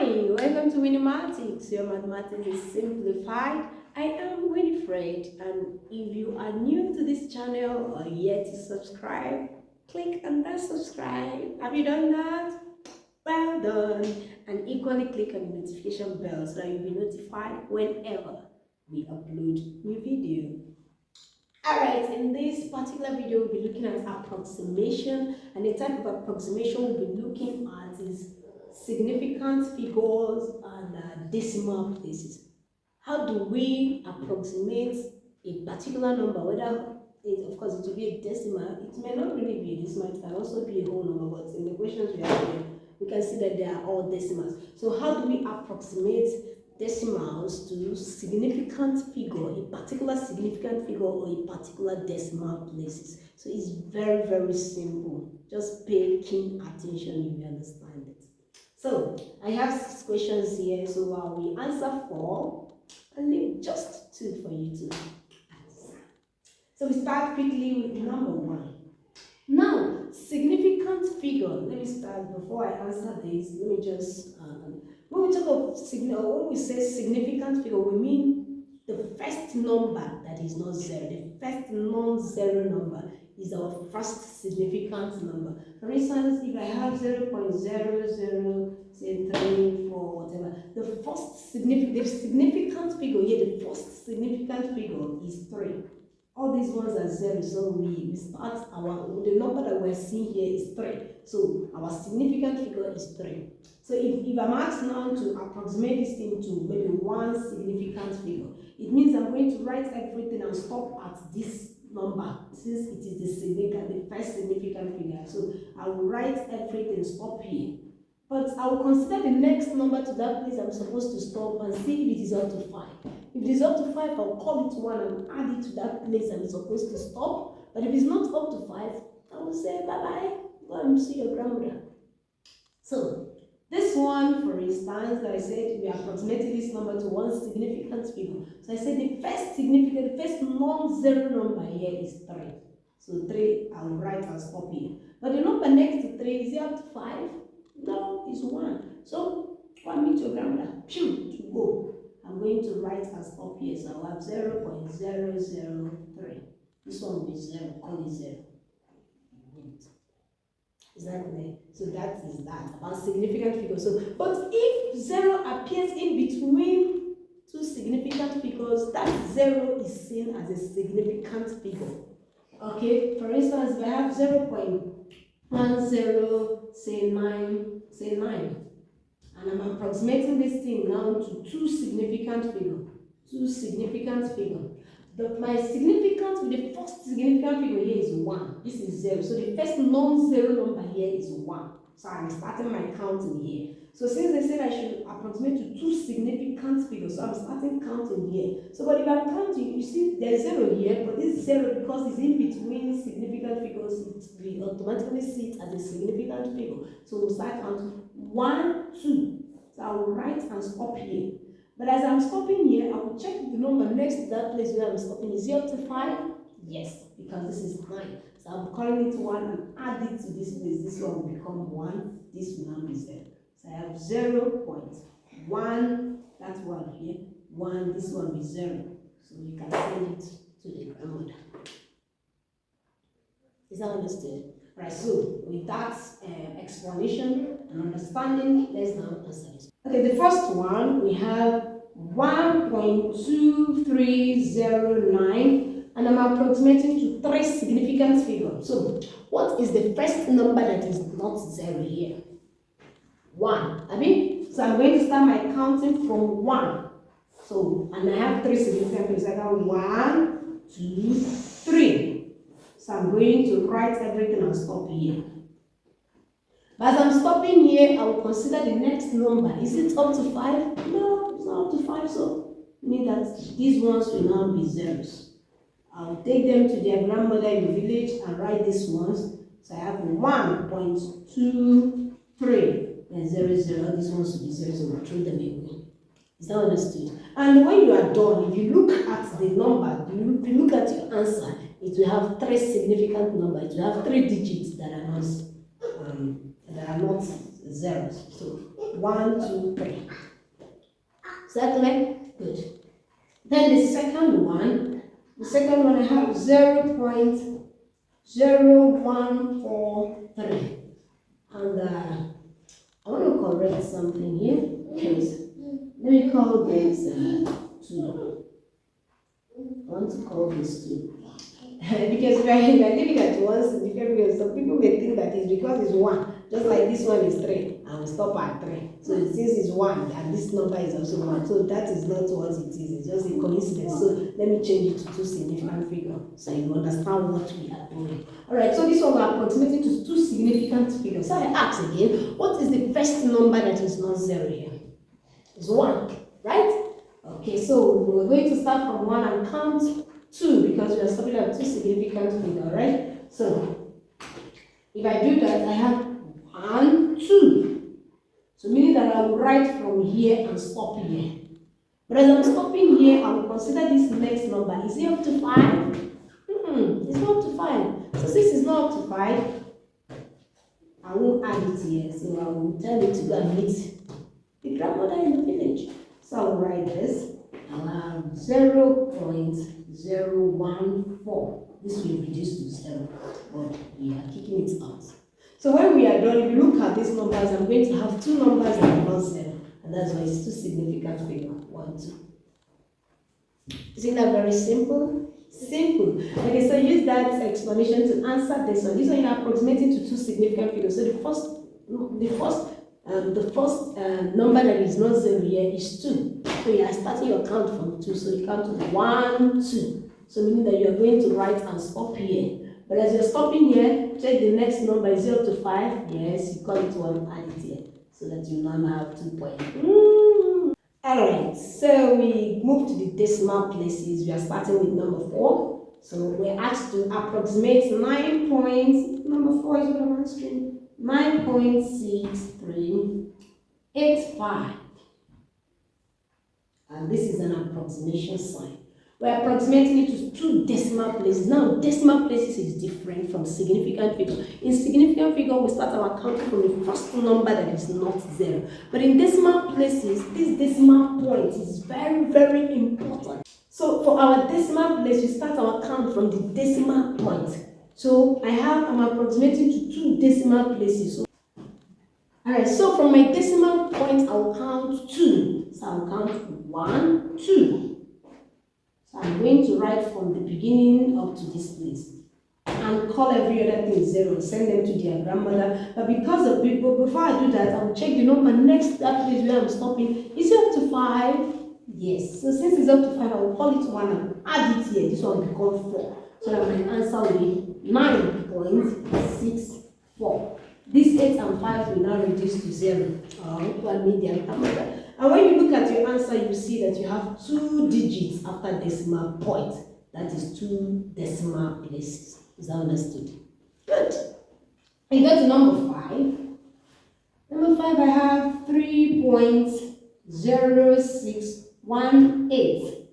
Hi, welcome to Winnimatics. Your mathematics is simplified. I am Winifred, and if you are new to this channel or yet to subscribe, click on that subscribe. Have you done that? Well done. And equally click on the notification bell so that you'll be notified whenever we upload new video. Alright, in this particular video, we'll be looking at approximation, and the type of approximation we'll be looking at is significant figures and decimal places. How do we approximate a particular number, whether of course it will be a decimal, it may not really be a decimal, it can also be a whole number, but in the questions we have here, we can see that they are all decimals. So how do we approximate decimals to significant figure, a particular significant figure or a particular decimal places? So it's very, very simple. Just pay keen attention if you understand it. So I have 6 questions here, so I will answer 4 and leave just 2 for you to answer. So we start quickly with number 1. Now, significant figure. Let me start before I answer this. Let me just when we talk of when we say significant figure, we mean the first number that is not 0. The first non-zero number is our first significant number. For instance, if I have 0.00, say 3, 4, whatever, the first significant figure here, the first significant figure is 3. All these ones are 0, so we start the number that we're seeing here is 3. So our significant figure is 3. So if I'm asked now to approximate this thing to maybe one significant figure, it means I'm going to write everything and stop at this number, since it is the first significant figure. So I will write everything, stop here. But I will consider the next number to that place I'm supposed to stop and see if it is up to 5. If it is up to 5, I'll call it 1 and add it to that place I'm supposed to stop. But if it's not up to 5, I will say bye-bye, go and see your grandmother. So this one, for instance, that I said we approximated this number to one significant figure. So I said the first non-zero number here is 3. So 3, I'll write and stop here. But the number next to 3, is it up to 5? No, it's 1. So go and meet your grandmother. Pew, to go. I'm going to write and stop here. So I'll have 0.003. This one will be 0, call it 0. Is that clear? So that is that about significant figures. So, but if 0 appears in between two significant figures, that 0 is seen as a significant figure. Okay, for instance, if I have 0.10, say 9, and I'm approximating this thing now to two significant figures. The first significant figure here is 1. This is 0. So the first non-zero number here is 1. So I'm starting my counting here. So since they said I should approximate to two significant figures, so I'm starting counting here. So but if I'm counting, you see there's 0 here, but this 0, because it's in between significant figures, we automatically see it as a significant figure. So we'll start counting 1, 2. So I will write and stop here. But as I'm stopping here, I will check the number next to that place where I'm stopping. Is it up to 5? Yes, because this is 9. So I'm calling it 1 and add it to this place. This one will become 1. This will now be 0. So I have 0.1. That's 1 here. 1. This one will be 0. So you can send it to the grandmother. Is that understood? Right, so with that explanation and understanding, let's now answer this. Okay, the first one, we have 1.2309, and I'm approximating to 3 significant figures. So what is the first number that is not 0 here? 1. So I'm going to start my counting from 1. So, and I have 3 significant figures. I got 1, 2, 3. So I'm going to write everything and stop here. But as I'm stopping here, I will consider the next number. Is it up to 5? No, it's not up to 5. So mean that these ones will now be zeros. I'll take them to their grandmother in the village and write these ones. So I have 1.23 and 0, 0. These ones will be 0, so we'll throw them away. Is that understood? And when you are done, if you look at the number, if you look at your answer, it will have 3 significant numbers. It will have 3 digits that are not zeros. So 1, 2, 3. Is that clear? Good. Then the second one I have 0.0143. And I want to correct something here. Please. Let me call this 2. I want to call this 2. Because we are leaving at one significant figure, some people may think that it's because it's 1. Just like this one is 3, and we stop at 3. So since it's 1, and this number is also 1, so that is not what it is. It's just a coincidence. So let me change it to 2 significant figures, so you understand what we are doing. Alright, so this one we're approximating to 2 significant figures. So I ask again, what is the first number that is not 0 here? It's 1, right? Okay, so we're going to start from 1 and count 2 because we are stopping at 2 significant figures, right? So if I do that, I have 1, 2. So meaning that I will write from here and stop here. But as I'm stopping here, I will consider this next number. Is it up to 5? It's not up to 5. So since it's not up to 5, I won't add it here. So I will tell it to go and meet the grandmother in the village. So I will write this. I'll have 0.014. This will reduce to 0, but we are kicking it out. So when we are done, if you look at these numbers, I'm going to have 2 numbers that are not 0, and that's why it's 2 significant figures. 1, 2. Isn't that very simple? Simple. Okay, so use that explanation to answer this one. This one you're approximating to 2 significant figures. So the first number that is not 0 here is 2. So you are starting your count from 2. So you count 1, 2. So meaning that you are going to write and stop here. But as you're stopping here, check the next number is 0 to 5. Yes, you call it 1, add it here. So that you now have 2 points. Alright, so we move to the decimal places. We are starting with number 4. So we're asked to approximate 9 points. Number 4 is what I'm asking. 9.6385. And this is an approximation sign. We're approximating it to 2 decimal places. Now, decimal places is different from significant figure. In significant figure, we start our counting from the first number that is not 0. But in decimal places, this decimal point is very, very important. So for our decimal place, we start our count from the decimal point. So I'm approximating to 2 decimal places. So, alright, so from my decimal point, I'll count 2. So I'll count 1, 2. So I'm going to write from the beginning up to this place and call every other thing 0, send them to their grandmother. But because of people, before I do that, I'll check the number next to that place where I'm stopping. Is it up to 5? Yes. So since it's up to 5, I will call it 1 and add it here. This one will become 4. So that my answer will be 9.64. These 8 and 5 will now reduce to 0. And when you look at your answer, you see that you have 2 digits after decimal point. That is 2 decimal places. Is that understood? Good. You go to number 5. Number 5, I have 3.0618.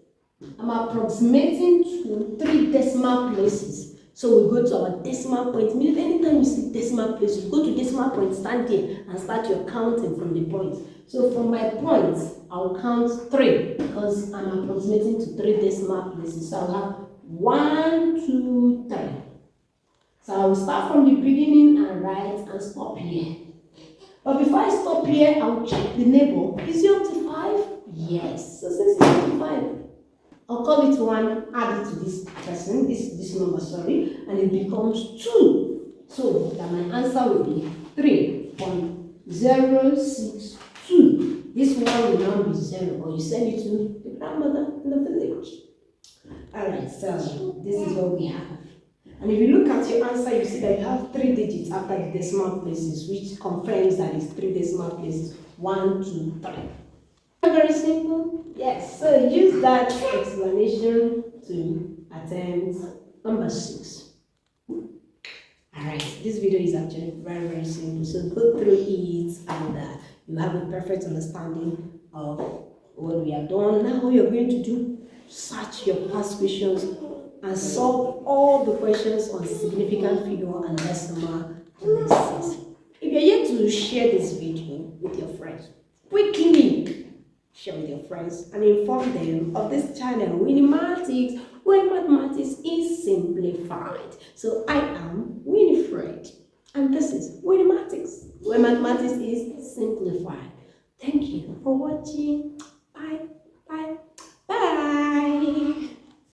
I'm approximating to 3 decimal places. So we go to our decimal point. Meaning anytime you see decimal place, you go to decimal point, stand here and start your counting from the point. So from my points, I'll count 3 because I'm approximating to 3 decimal places. So I'll have 1, 2, 3. So I will start from the beginning and write and stop here. But before I stop here, I'll check the neighbor. Is it up to 5? Yes. So since it's up to 5, I'll call it 1, add it to this person, this number, sorry, and it becomes 2. So that my answer will be 3.062. This one will now be 0, or you send it to the grandmother in the village. Alright, so this is what we have. And if you look at your answer, you see that you have 3 digits after the decimal places, which confirms that it's 3 decimal places. 1, 2, 3. Very simple. Yes, so use that explanation to attempt number 6. Alright, this video is actually very, very simple. So go through it and you have a perfect understanding of what we have done. Now what you're going to do, search your past questions and solve all the questions on significant figure and decimal places. If you're yet to share this video with your friends, quickly share with your friends and inform them of this channel, Winnemathetics, where mathematics is simplified. So I am Winifred, and this is Winnemathetics, where mathematics is simplified. Thank you for watching. Bye.